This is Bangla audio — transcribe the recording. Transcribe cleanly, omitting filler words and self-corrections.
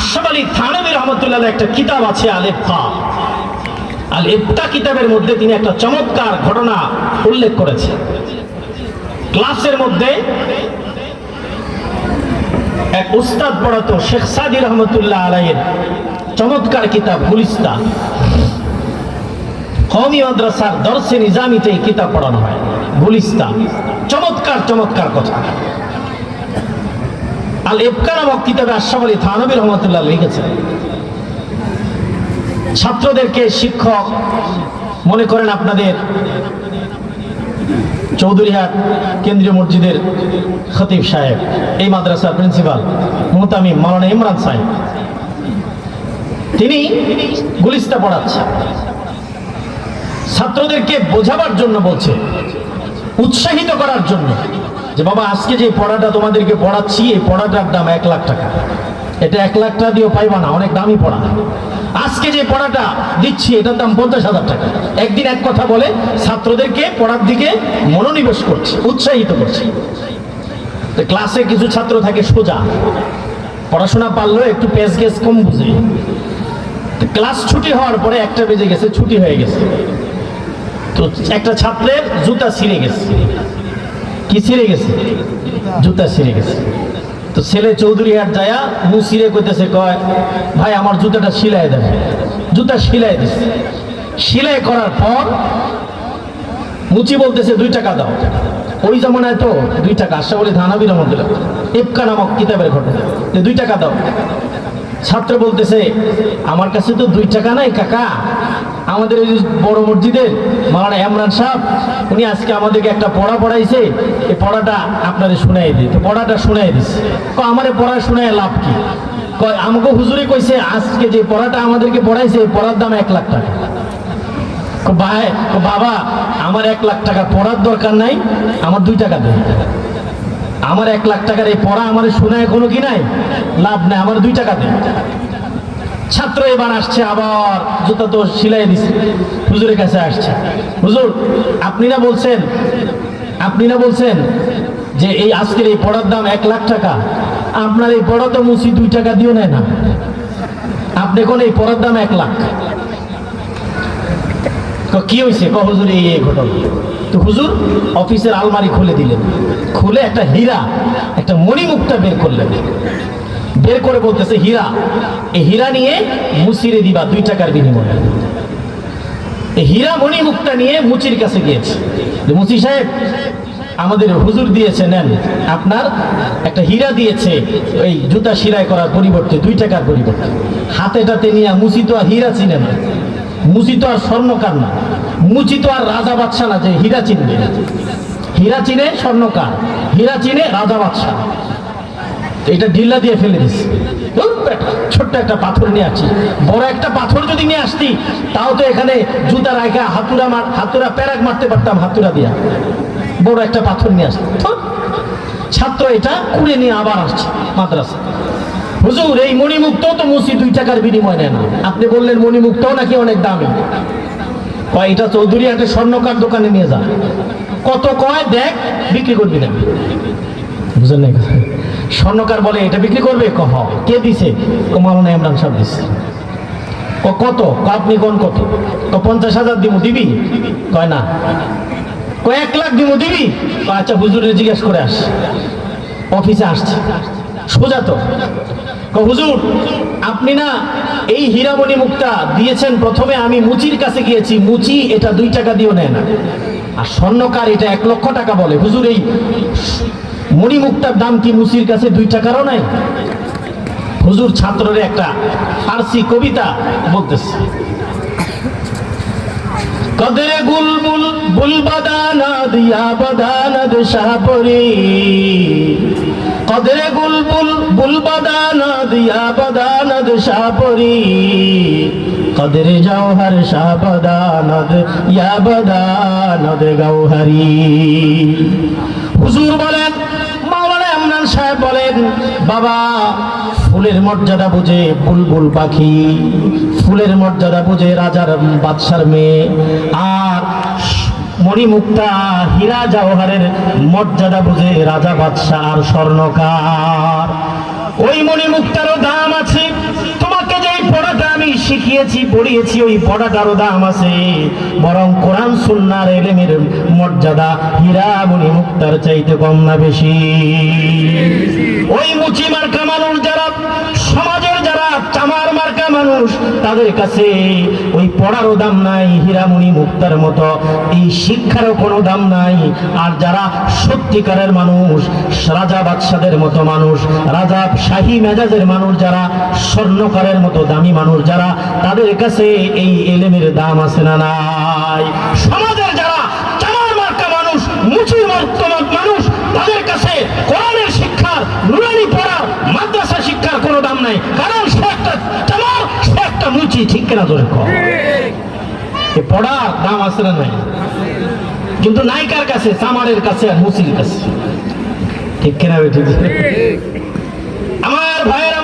আশরাফ আলী থানভী রহমতুল্লাহ একটা কিতাব আছে আল ইফতা। আল ইফতা কিতাবের মধ্যে তিনি একটা চমৎকার ঘটনা উল্লেখ করেছেন। ক্লাসের মধ্যে এক উস্তাদ পড়াতো, শেখ সাদি রহমতুল্লাহ আলাইহির চমৎকার কিতাব গুলিস্তান। কওমি মাদ্রাসার দরসে নিজামিতে এই কিতাব পড়ানো হয়, গুলিস্তান। চমৎকার চমৎকার কথা। আল ইফতা নামক কিতাবে আশরাফ আলী থানভী রহমতুল্লাহ লিখেছেন, ছাত্রদেরকে শিক্ষক মনে করেন আপনাদের চৌধুরীহাট কেন্দ্রীয় মসজিদের খতিব সাহেব, এই মাদ্রাসার প্রিন্সিপাল মুহতামিম মাওলানা ইমরান সাহেব, তিনি গুলিস্তা পড়াচ্ছেন। ছাত্রদেরকে বোঝাবার জন্য বলছে, উৎসাহিত করার জন্য, যে বাবা আজকে যে পড়াটা তোমাদেরকে পড়াচ্ছি, এই পড়াটার দাম 1 লাখ টাকা। এটা 1 লাখ টাকা দিয়েও পাইবা না, অনেক দামি পড়া। আজকে যে পড়াটা দিচ্ছি এটার দাম 50,000 টাকা। একদিন এক কথা বলে ছাত্রদেরকে পড়ার দিকে মনোনিবেশ করছে, উৎসাহিত করছে। ক্লাসে কিছু ছাত্র থাকে সোজা, পড়াশোনা পারলেও একটু পেস গেস কম বুঝে। ক্লাস ছুটি হওয়ার পরে 1টা বেজে গেছে, ছুটি হয়ে গেছে, তো একটা ছাত্রের জুতা ছিঁড়ে গেছে। কি ছিঁড়ে গেছে? জুতা ছিঁড়ে গেছে। তো ছেলে চৌধুরীহাট যায়া মুসিরে কইতেছে, কয় ভাই আমার জুতাটা সিলাই দেবে। জুতা সিলাই দিচ্ছে। সিলাই করার পর মুচি বলতেছে 2 টাকা দাও। ওই জামানায় তো 2 টাকা। আশরাফ আলী থানভী রহমতুল্লাহ ইফকা নামক কিতাবের ঘটনা, 2 টাকা দাও। ছাত্র বলতেছে, আমার কাছে তো 2 টাকা নাই কাকা, আমাদের ওই বড় মসজিদের মাওলানা ইমরান সাহেব উনি আজকে আমাদেরকে একটা পড়া পড়াইছে, এই পড়াটা আপনাদের শুনাই দিই। তো পড়াটা শুনাই দিচ্ছে। আমারে পড়া শুনায় লাভ কি? আমাকে হুজুরে কইছে আজকে যে পড়াটা আমাদেরকে পড়াইছে পড়ার দাম 1 লাখ টাকা। ভাই বাবা আমার 1 লাখ টাকা পড়ার দরকার নাই, আমার 2 টাকা দেন। আমার 1 লাখ টাকার এই পড়া আমার শোনায় কোনো কি নাই, লাভ নাই, আমার 2 টাকা দেন। ছাত্র এবার আসছে, আবার জুতা তো সিলাই দিচ্ছে, হুজুরের কাছে আসছে। হুজুর আপনি না বলছেন যে এই আজকের এই পড়ার দাম 1 লাখ টাকা, আপনার এই পড়া তো মুসি 2 টাকা দিও নেয় না, আপনি কোন এই পড়ার দাম 1 লাখ। কি হয়েছে? হুজুর এই ঘটনা। তো হুজুর অফিসের আলমারি খুলে দিলেন, খুলে একটা হীরা, একটা মণিমুক্তা বের করলেন। বের করে বলতেছে, হীরা, এই হীরা নিয়ে মুচিরে দিবা 2 টাকার বিনিময়ে। এই হীরা মণিমুক্তা নিয়ে মুচির কাছে গিয়েছে। মুচি সাহেব আমাদের হুজুর দিয়েছে, নেন, আপনার একটা হীরা দিয়েছে ওই জুতা সিলাই করার পরিবর্তে, 2 টাকার পরিবর্তে। হাতে নিয়ে মুচি তো আর হীরা চিনে না, মুচি তো আর স্বর্ণকার না, মুচি তো আর রাজা বাদশা না যে হীরা চিনবে। হীরা চিনে স্বর্ণকার, হীরা চিনে রাজা বাদশা। এটা ঢিল্লা দিয়ে ফেলে দিচ্ছে। ছোট্ট একটা পাথর নিয়ে আসছি, বড় একটা পাথর যদি নিয়ে আসতি তাও তো এখানে জুতা রাখা হাতুরা প্যারাক মারতে পারতাম, হাতুরা দিয়া। বড় একটা পাথর নিয়ে আসছি। ছাত্র এটা কুড়ে নিয়ে আবার আসছে মাদ্রাসা। হুজুর এই মণিমুক্ত তো মুসি 2 টাকার বিনিময় নেয় না, আপনি বললেন মণিমুক্তও নাকি অনেক দামি। কয় এটা চৌধুরীহাটের স্বর্ণকার দোকানে নিয়ে যা, কত কয় দেখ, বিক্রি করবি না। বুঝলেন না? স্বর্ণকার বলে এটা বিক্রি করবে? কহ কে দিছে? মাওলানা ইমরান সাহেব দিছে। কত? আপনি কোন কত? 50,000 দিব, দিবি? কয় না। 1 লাখ দিব, দিবি? আচ্ছা হুজুরের জিজ্ঞেস করে আস। অফিসে আসছে সোজা তো, হুজুর আপনি না এই হীরামণি মুক্তা দিয়েছেন, প্রথমে আমি মুচির কাছে গিয়েছি, মুচি এটা 2 টাকা দিও নেয় না, আর স্বর্ণকার এটা 1 লক্ষ টাকা বলে। হুজুর এই মণিমুক্তার দাম কি মুচির কাছে 2 টাকারও নাই? হুজুর ছাত্রের একটা ফার্সি কবিতা বলতেছে, কদরে বুলবুল বুলবাদানাদ ইয়া বাদানাদ শাহপরি, কদরে বুলবুল বুলবাদানাদ ইয়া বাদানাদ শাহপরি, কদরে জওহর শাহবাদানাদ ইয়া বাদানাদ গওহরি। হুজুর বলেন, মাওলানা ইমরান সাহেব বলেন, বাবা ফুলের মর্যাদা বুঝে বুলবুল পাখি, ফুলের মর্যাদা বুঝে রাজার বাদশার মেয়ে, আর মণিমুক্তা হীরা জওহরের মর্যাদা বুঝে রাজা বাদশা আর স্বর্ণকার। ওই মণিমুক্তারও দাম আছে, শিখিয়েছি পড়িয়েছি ওই পড়াটারও দাম আছে, বরং কোরআন সুন্নাহর ইলমের মর্যাদা হীরা মণি মুক্তার চাইতে কম না বেশি? ওই মুচি মার্কা মানুষ যারা, সমাজের যারা চামার মার্কা মানুষ, তাদের কাছে ওই পড়ারও দাম নাই, হীরামণি মুক্তার মতো এই শিক্ষারও কোনো দাম নাই। আর যারা সত্যিকারের মানুষ, রাজা বাদশাদের মতো মানুষ, রাজা শাহী মেজাজের মানুষ যারা, স্বর্ণকারের মতো দামি মানুষ যারা, তাদের কাছে এই ইলমের দাম আছে না নাই? সমাজের যারা চামার মার্কা মানুষ, মুচির মর্তমান মানুষ, তাদের কাছে কোরআনের শিক্ষার, নুরানি পড়ার, মাদ্রাসা শিক্ষার কোনো দাম নাই, কারণ সে একটা চামার, সে একটা মুচি। ঠিক কিনা ধরে পড়ার দাম আছে না নাই? কিন্তু নায়িকার কাছে, চামারের কাছে আর মুচির কাছে। ঠিক কিনা? ঠিক আমার ভাইয়েরা